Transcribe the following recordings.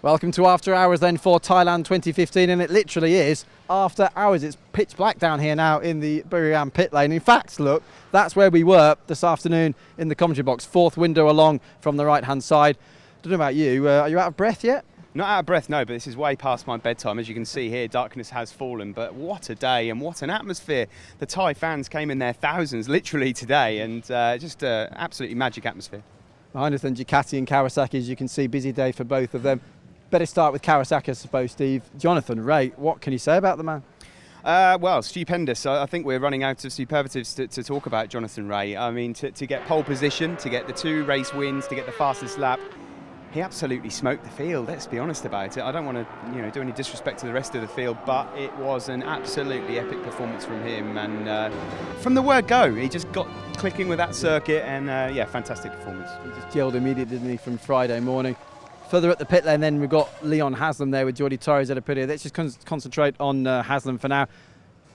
Welcome to After Hours then for Thailand 2015, and it literally is after hours. It's pitch black down here now in the Buriram pit lane. In fact, look, that's where we were this afternoon in the commentary box, fourth window along from the right hand side. Don't know about you, are you out of breath yet? Not out of breath, no, but this is way past my bedtime. As you can see here, darkness has fallen, but what a day and what an atmosphere. The Thai fans came in their thousands literally today, and just an absolutely magic atmosphere. Behind us then, Ducati and Kawasaki, as you can see, busy day for both of them. Better start with Kawasaki, I suppose, Steve. Jonathan Rea, what can you say about the man? Well, stupendous. I think we're running out of superlatives to talk about Jonathan Rea. I mean, to get pole position, to get the 2 race wins, to get the fastest lap, he absolutely smoked the field. Let's be honest about it. I don't want to, do any disrespect to the rest of the field, but it was an absolutely epic performance from him. And from the word go, he just got clicking with that circuit, and fantastic performance. He just gelled immediately, didn't he, from Friday morning. Further up the pit lane then, we've got Leon Haslam there with Jordi Torres at a pit here. Let's just concentrate on Haslam for now.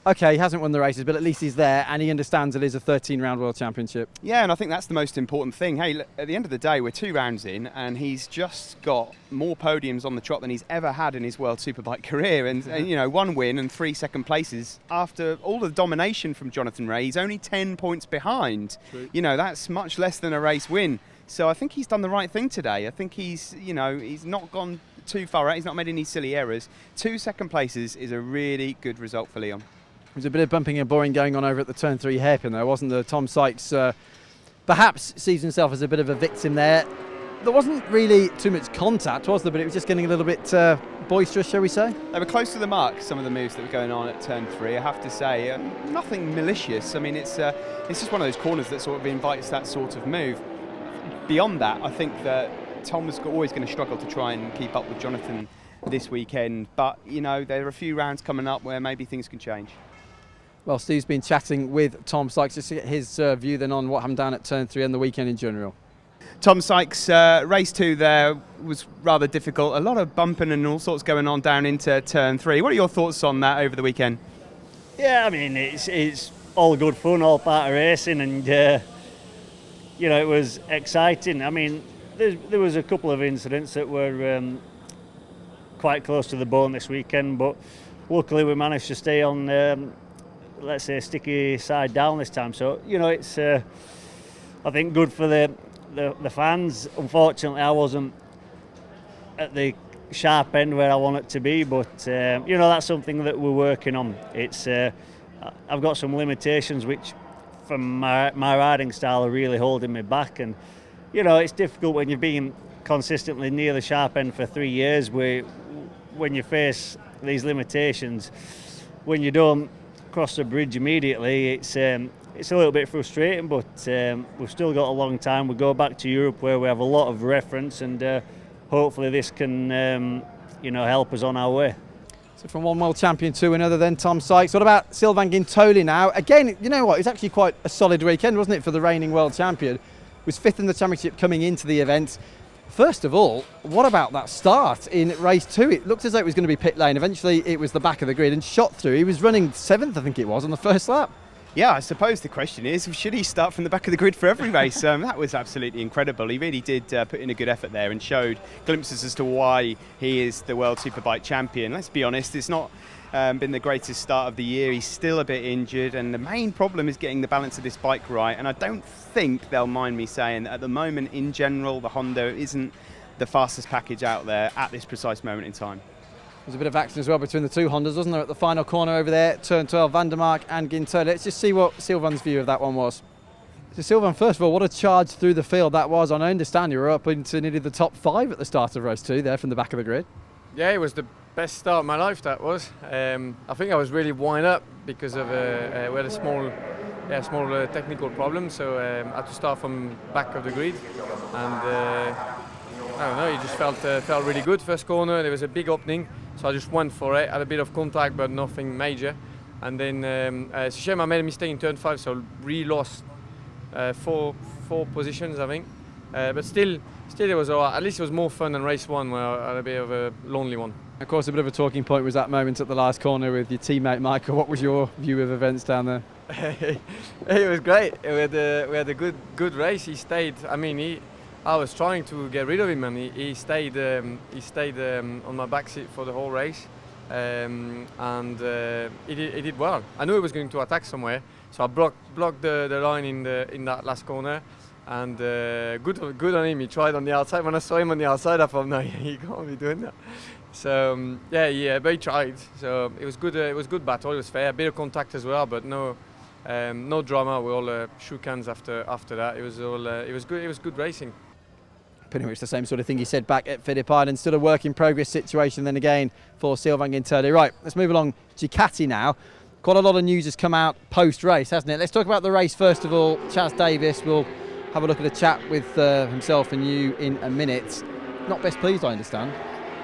OK, he hasn't won the races, but at least he's there and he understands it is a 13-round World Championship. Yeah, and I think that's the most important thing. Hey, look, at the end of the day, we're 2 rounds in and he's just got more podiums on the trot than he's ever had in his World Superbike career. And 1 win and 3 second places. After all the domination from Jonathan Rea, he's only 10 points behind. True. That's much less than a race win. So I think he's done the right thing today. I think he's not gone too far out. He's not made any silly errors. 2 second places is a really good result for Leon. There was a bit of bumping and boring going on over at the Turn 3 hairpin there, wasn't there? Tom Sykes perhaps sees himself as a bit of a victim there. There wasn't really too much contact, was there? But it was just getting a little bit boisterous, shall we say? They were close to the mark, some of the moves that were going on at Turn 3, I have to say. Nothing malicious. I mean, it's just one of those corners that sort of invites that sort of move. Beyond that, I think that Tom was always going to struggle to try and keep up with Jonathan this weekend. But, there are a few rounds coming up where maybe things can change. Well, Steve's been chatting with Tom Sykes just to get his view then on what happened down at Turn 3 and the weekend in general. Tom Sykes, race 2 there was rather difficult. A lot of bumping and all sorts going on down into Turn 3. What are your thoughts on that over the weekend? Yeah, I mean, it's all good fun, all part of racing, and it was exciting. I mean, there was a couple of incidents that were quite close to the bone this weekend, but luckily we managed to stay on, let's say, sticky side down this time. So, it's, I think, good for the fans. Unfortunately, I wasn't at the sharp end where I want it to be, but, that's something that we're working on. It's I've got some limitations which, from my riding style, are really holding me back, and it's difficult when you've been consistently near the sharp end for 3 years, when you face these limitations, when you don't cross the bridge immediately, it's a little bit frustrating, but we've still got a long time. We go back to Europe where we have a lot of reference, and hopefully this can help us on our way. So from one world champion to another then, Tom Sykes. What about Sylvain Guintoli now? Again, you know what, it was actually quite a solid weekend, wasn't it, for the reigning world champion? Was 5th in the championship coming into the event. First of all, what about that start in race 2? It looked as though it was going to be pit lane. Eventually it was the back of the grid and shot through. He was running 7th, I think it was, on the first lap. Yeah, I suppose the question is, should he start from the back of the grid for every race? That was absolutely incredible. He really did put in a good effort there and showed glimpses as to why he is the World Superbike champion. Let's be honest, it's not been the greatest start of the year. He's still a bit injured, and the main problem is getting the balance of this bike right. And I don't think they'll mind me saying that at the moment, in general, the Honda isn't the fastest package out there at this precise moment in time. There's a bit of action as well between the 2 Hondas, wasn't there, at the final corner over there, Turn 12, Van der Mark and Guintoli. Let's just see what Sylvain's view of that one was. So Sylvain, first of all, what a charge through the field that was. And I understand you were up into nearly the top 5 at the start of race 2 there from the back of the grid. Yeah, it was the best start of my life, that was. I think I was really wound up because of we had a small technical problem, so I had to start from back of the grid, and I don't know, it just felt really good. First corner, there was a big opening, so I just went for it. Had a bit of contact, but nothing major. And then it's a shame I made a mistake in turn 5, so really lost four positions, I think. But still, it was all right. At least it was more fun than race 1, where I had a bit of a lonely one. Of course, a bit of a talking point was that moment at the last corner with your teammate Michael. What was your view of events down there? It was great. We had a good race. He stayed. I mean, I was trying to get rid of him, and he stayed on my back seat for the whole race, and he did well. I knew he was going to attack somewhere, so I blocked the line in that last corner, and good on him. He tried on the outside. When I saw him on the outside, I thought, no, he can't be doing that. So but he tried. So it was good. It was good battle. It was fair. A bit of contact as well, but no drama. We all shook hands after that. It was all it was good. It was good racing. Pretty much the same sort of thing he said back at Phillip Island. Still a work in progress situation then again for Sylvain Guintoli. Right, let's move along. Ducati now. Quite a lot of news has come out post-race, hasn't it? Let's talk about the race first of all. Chaz Davies, we'll have a look at a chat with himself and you in a minute. Not best pleased, I understand.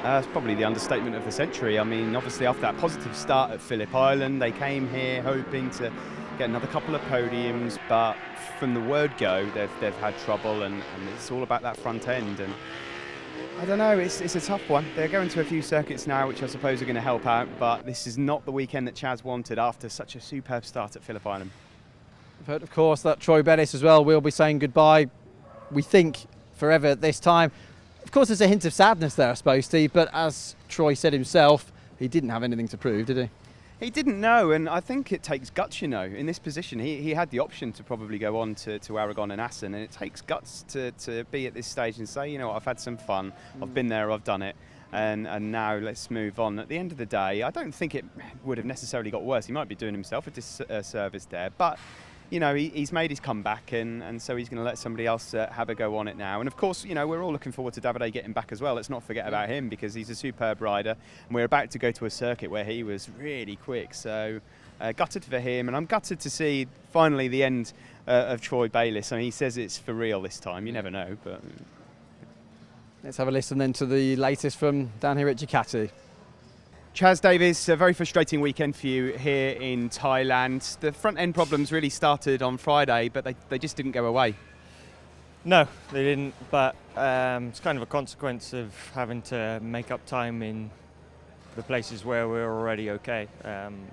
It's probably the understatement of the century. I mean, obviously after that positive start at Phillip Island, they came here hoping to get another couple of podiums, but from the word go, they've had trouble, and it's all about that front end. And I don't know, it's a tough one. They're going to a few circuits now, which I suppose are going to help out, but this is not the weekend that Chaz wanted after such a superb start at Phillip Island. We've heard, of course, that Troy Bellis as well will be saying goodbye, we think, forever this time. Of course, there's a hint of sadness there, I suppose, Steve, but as Troy said himself, he didn't have anything to prove, did he? He didn't know, and I think it takes guts, you know. In this position, he had the option to probably go on to Aragon and Assen, and it takes guts to be at this stage and say, you know what, I've had some fun, I've been there, I've done it, and now let's move on. At the end of the day, I don't think it would have necessarily got worse. He might be doing himself a disservice there, but you know, he's made his comeback, and so he's going to let somebody else have a go on it now. And of course, you know, we're all looking forward to Davide getting back as well. Let's not forget about him, because he's a superb rider, and we're about to go to a circuit where he was really quick. So gutted for him, and I'm gutted to see finally the end of Troy Bayliss. I mean, he says it's for real this time. You never know, but Let's have a listen then to the latest from down here at Ducati. Chaz Davies, a very frustrating weekend for you here in Thailand. The front end problems really started on Friday, but they just didn't go away. No, they didn't, but it's kind of a consequence of having to make up time in the places where we're already okay.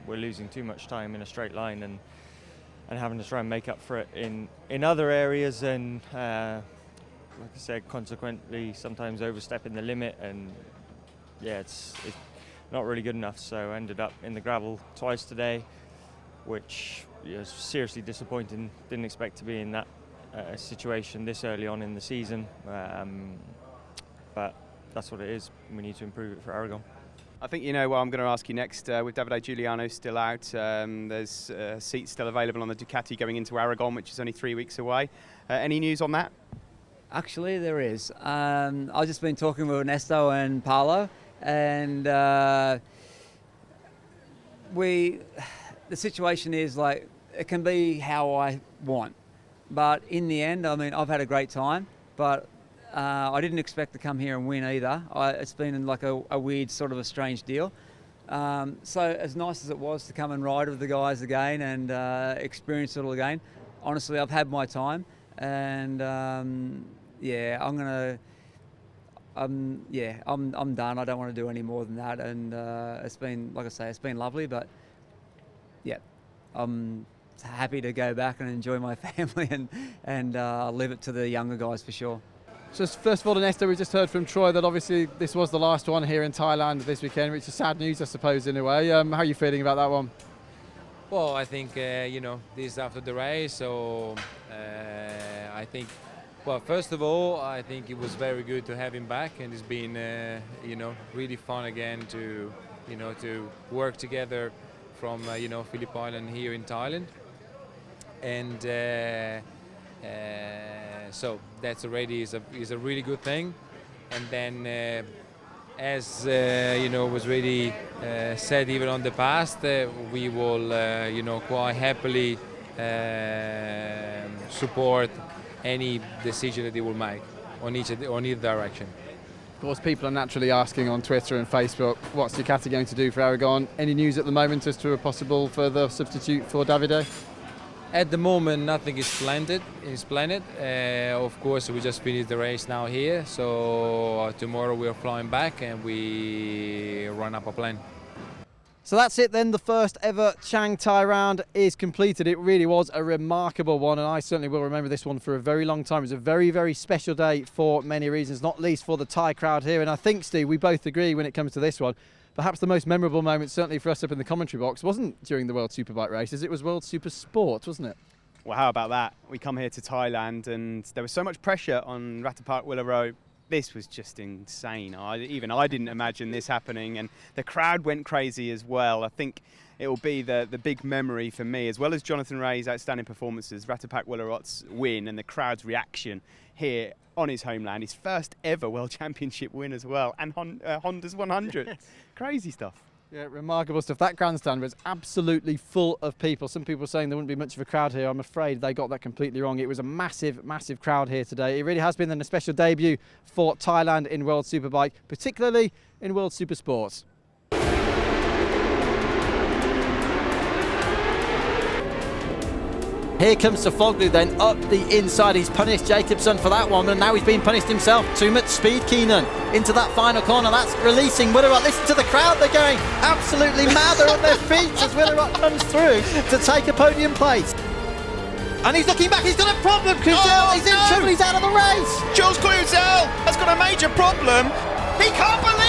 We're losing too much time in a straight line and having to try and make up for it in other areas, and like I said, consequently sometimes overstepping the limit, and yeah, it's not really good enough. So I ended up in the gravel twice today, which was seriously disappointing. Didn't expect to be in that situation this early on in the season, but that's what it is. We need to improve it for Aragon. I think you know what I'm going to ask you next. With Davide Giuliano still out, there's seats still available on the Ducati going into Aragon, which is only 3 weeks away. Any news on that? Actually, there is. I've just been talking with Ernesto and Paolo, and the situation is like, it can be how I want, but in the end, I mean, I've had a great time, but I didn't expect to come here and win either. It's been like a weird, sort of a strange deal. So as nice as it was to come and ride with the guys again and experience it all again, honestly, I've had my time, and yeah, I'm done. I don't want to do any more than that, and it's been, like I say, it's been lovely, but yeah, I'm happy to go back and enjoy my family and leave it to the younger guys for sure. So first of all, Ernesto, we just heard from Troy that obviously this was the last one here in Thailand this weekend, which is sad news, I suppose, in a way. How are you feeling about that one? Well, I think, this is after the race, so I think, well, first of all, I think it was very good to have him back, and it's been, really fun again to work together from, Phillip Island here in Thailand. And so that's already is a really good thing. And then, as was really said even on the past, we will quite happily support any decision that they will make on either direction. Of course, people are naturally asking on Twitter and Facebook, what's Ducati going to do for Aragon? Any news at the moment as to a possible further substitute for Davide? At the moment, nothing is planned. Of course, we just finished the race now here, so tomorrow we are flying back and we run up a plan. So that's it then, the first ever Chang Tai round is completed. It really was a remarkable one, and I certainly will remember this one for a very long time. It was a very, very special day for many reasons, not least for the Thai crowd here. And I think, Steve, we both agree when it comes to this one, perhaps the most memorable moment, certainly for us up in the commentary box, wasn't during the World Superbike races, it was World Super Sport, wasn't it? Well, how about that? We come here to Thailand and there was so much pressure on Ratapark Willaroo. This was just insane. Even I didn't imagine this happening, and the crowd went crazy as well. I think it will be the big memory for me, as well as Jonathan Ray's outstanding performances, Ratapark Willaroot's win and the crowd's reaction here on his homeland. His first ever World Championship win as well, and Honda's 100. Crazy stuff. Yeah, remarkable stuff. That grandstand was absolutely full of people. Some people saying there wouldn't be much of a crowd here. I'm afraid they got that completely wrong. It was a massive, massive crowd here today. It really has been a special debut for Thailand in World Superbike, particularly in World Super Sports. Here comes Sofoglu then up the inside. He's punished Jacobson for that one, and now he's been punished himself. Too much speed, Keenan. Into that final corner. That's releasing Willaroo. Listen to the crowd. They're going absolutely mad. They're on their feet as Willaroo comes through to take a podium place. And he's looking back. He's got a problem. Cluzel is in trouble. He's out of the race. Jules Cluzel has got a major problem. He can't believe